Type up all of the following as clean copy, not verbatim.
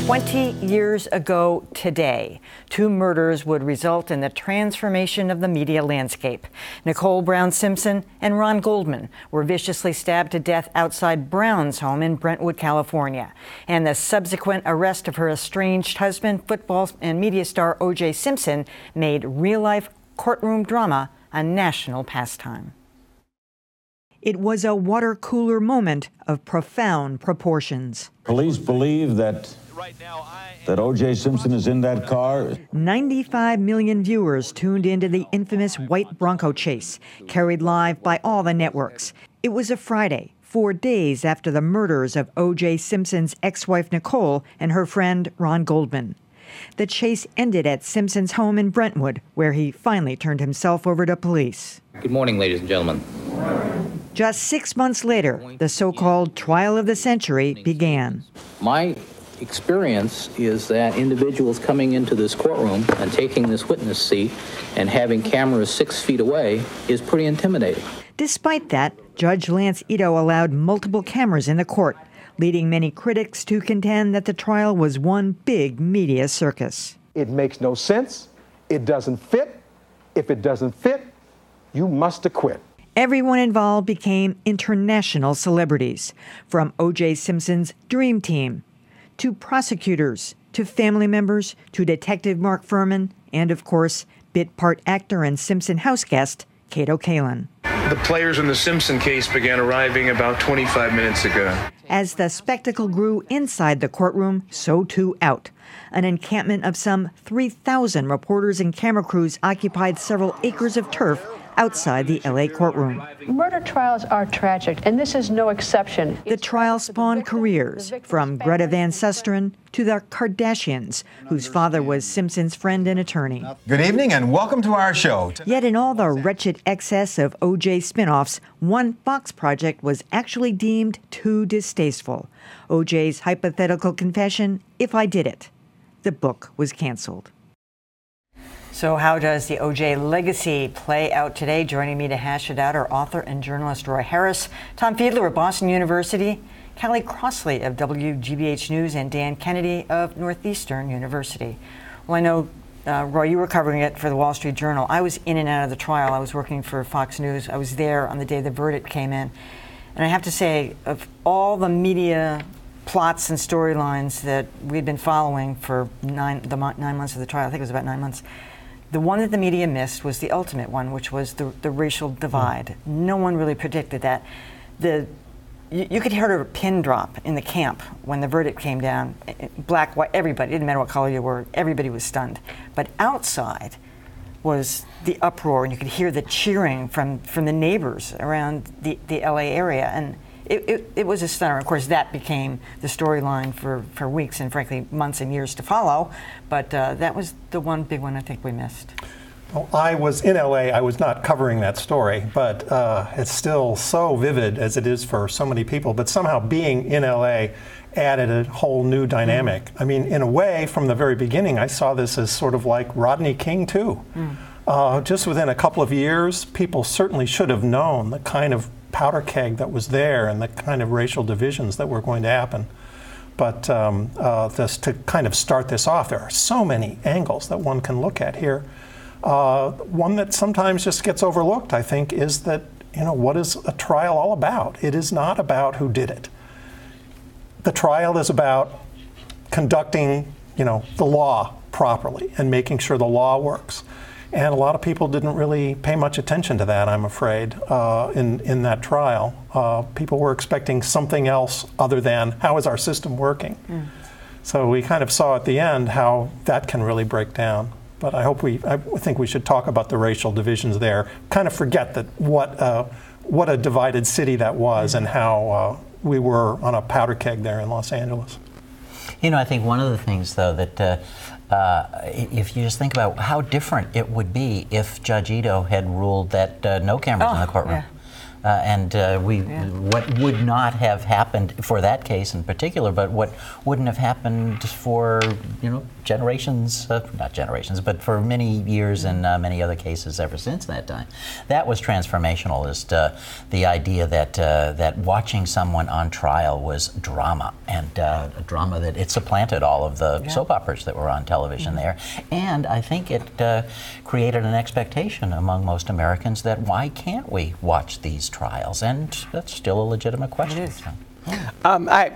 20 years ago today, two murders would result in the transformation of the media landscape. Nicole Brown Simpson and Ron Goldman were viciously stabbed to death outside Brown's home in Brentwood, California. And the subsequent arrest of her estranged husband, football and media star OJ Simpson, made real-life courtroom drama a national pastime. It was a water cooler moment of profound proportions. Police believe that O.J. Simpson is in that car. 95 million viewers tuned into the infamous white Bronco chase, carried live by all the networks. It was a Friday, 4 days after the murders of O.J. Simpson's ex-wife Nicole and her friend Ron Goldman. The chase ended at Simpson's home in Brentwood, where he finally turned himself over to police. Good morning, ladies and gentlemen. Just 6 months later, the so-called trial of the century began. My experience is that individuals coming into this courtroom and taking this witness seat and having cameras 6 feet away is pretty intimidating. Despite that, Judge Lance Ito allowed multiple cameras in the court, leading many critics to contend that the trial was one big media circus. It makes no sense. It doesn't fit. If it doesn't fit, you must acquit. Everyone involved became international celebrities, from O.J. Simpson's dream team, to prosecutors, to family members, to Detective Mark Furman, and of course, bit part actor and Simpson house guest, Kato Kaelin. The players in the Simpson case began arriving about 25 minutes ago. As the spectacle grew inside the courtroom, so too out. An encampment of some 3,000 reporters and camera crews occupied several acres of turf outside the L.A. courtroom. Murder trials are tragic, and this is no exception. The trial spawned careers, from Greta Van Susteren to the Kardashians, whose father was Simpson's friend and attorney. Good evening and welcome to our show. Yet in all the wretched excess of O.J. spinoffs, one Fox project was actually deemed too distasteful. O.J.'s hypothetical confession, "If I Did It." The book was canceled. So how does the O.J. legacy play out today? Joining me to hash it out are author and journalist Roy Harris, Tom Fiedler of Boston University, Callie Crossley of WGBH News, and Dan Kennedy of Northeastern University. Well, I know, Roy, you were covering it for the Wall Street Journal. I was in and out of the trial. I was working for Fox News. I was there on the day the verdict came in. And I have to say, of all the media plots and storylines that we'd been following for 9 months of the trial, I think it was about 9 months, the one that the media missed was the ultimate one, which was the racial divide. No one really predicted that. You could hear a pin drop in the camp when the verdict came down. Black, white, everybody, it didn't matter what color you were, everybody was stunned. But outside was the uproar, and you could hear the cheering from the neighbors around the LA area. And it was a stunner. Of course, that became the storyline for weeks and, frankly, months and years to follow. But that was the one big one I think we missed. Well, I was in LA. I was not covering that story, but it's still so vivid as it is for so many people. But somehow being in LA added a whole new dynamic. I mean, in a way, from the very beginning, I saw this as sort of like Rodney King, too. Just within a couple of years, people certainly should have known the kind of powder keg that was there and the kind of racial divisions that were going to happen. But just to kind of start this off, there are so many angles that one can look at here. One that sometimes just gets overlooked, I think, is that, what is a trial all about? It is not about who did it. The trial is about conducting, the law properly and making sure the law works. And a lot of people didn't really pay much attention to that, I'm afraid, in that trial. People were expecting something else other than, how is our system working? So we kind of saw at the end how that can really break down. But I think we should talk about the racial divisions there. Kind of forget that what a divided city that was and how we were on a powder keg there in Los Angeles. I think one of the things, though, that if you just think about how different it would be if Judge Ito had ruled that no cameras in the courtroom. What would not have happened for that case in particular, but what wouldn't have happened for generations, not generations, but for many years and many other cases ever since that time. That was transformational, is the idea that watching someone on trial was drama, and a drama that it supplanted all of the soap operas that were on television there. And I think it created an expectation among most Americans that why can't we watch these trials? And that's still a legitimate question. It is. I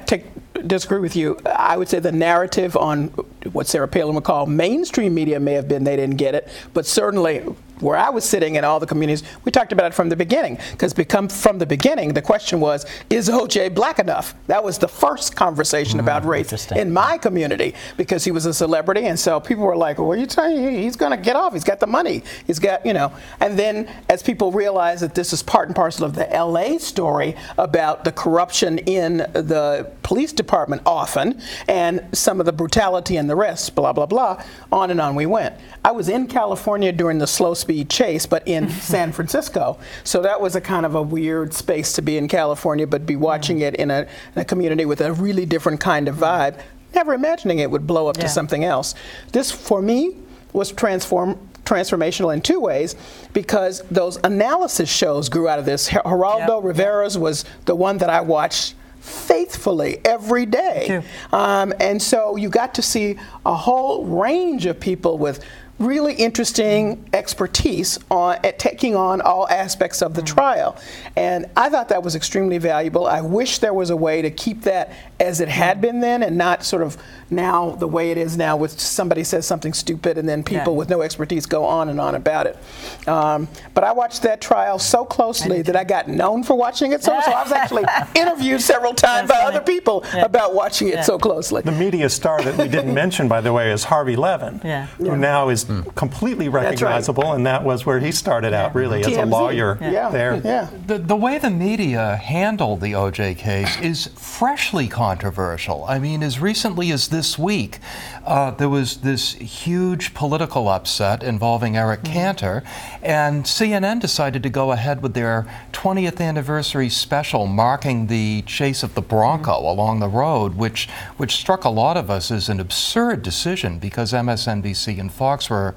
disagree with you. I would say the narrative on what Sarah Palin would call mainstream media may have been they didn't get it, but certainly where I was sitting in all the communities, we talked about it from the beginning, because from the beginning, the question was, is OJ black enough? That was the first conversation about race in my community, because he was a celebrity, and so people were like, well, what are you telling? He's going to get off. He's got the money. He's got, and then as people realized that this is part and parcel of the LA story about the corruption in the police department often, and some of the brutality and the rest, blah, blah, blah, on and on we went. I was in California during the slow speed chase, but in San Francisco. So that was a kind of a weird space to be in California, but be watching it in a community with a really different kind of vibe, never imagining it would blow up to something else. This, for me, was transformational in two ways, because those analysis shows grew out of this. Geraldo Rivera's was the one that I watched faithfully every day. And so you got to see a whole range of people with really interesting expertise at taking on all aspects of the trial. And I thought that was extremely valuable. I wish there was a way to keep that as it had been then, and not sort of now the way it is now, with somebody says something stupid and then people with no expertise go on and on about it. But I watched that trial so closely that I got known for watching it so I was actually interviewed several times by other people about watching it so closely. The media star that we didn't mention, by the way, is Harvey Levin, who now is completely recognizable, and that was where he started out, really, as a lawyer there. The way the media handled the OJ case is freshly controversial. I mean, as recently as this week, there was this huge political upset involving Eric Cantor, and CNN decided to go ahead with their 20th anniversary special marking the chase of the Bronco along the road, which struck a lot of us as an absurd decision, because MSNBC and Fox were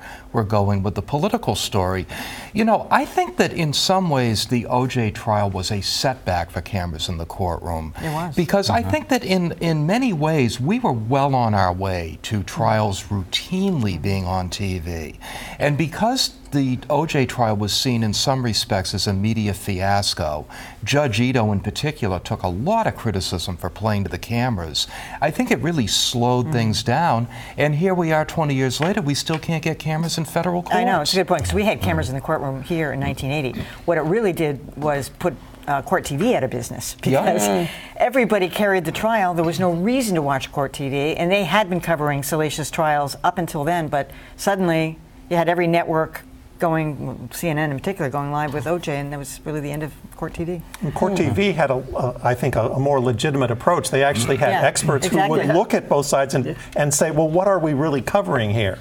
going with the political story. I think that in some ways the OJ trial was a setback for cameras in the courtroom. It was. Because I think that in many ways we were well on our way to trials routinely being on TV. And because the OJ trial was seen in some respects as a media fiasco, Judge Ito in particular took a lot of criticism for playing to the cameras. I think it really slowed things down, and here we are 20 years later, we still can't get cameras in federal courts. I know, it's a good point, because we had cameras in the courtroom here in 1980. What it really did was put Court TV out of business, because everybody carried the trial. There was no reason to watch Court TV, and they had been covering salacious trials up until then, but suddenly you had every network going, CNN in particular, going live with OJ, and that was really the end of Court TV. And Court TV had, I think, a more legitimate approach. They actually had experts who would look at both sides and say, well, what are we really covering here?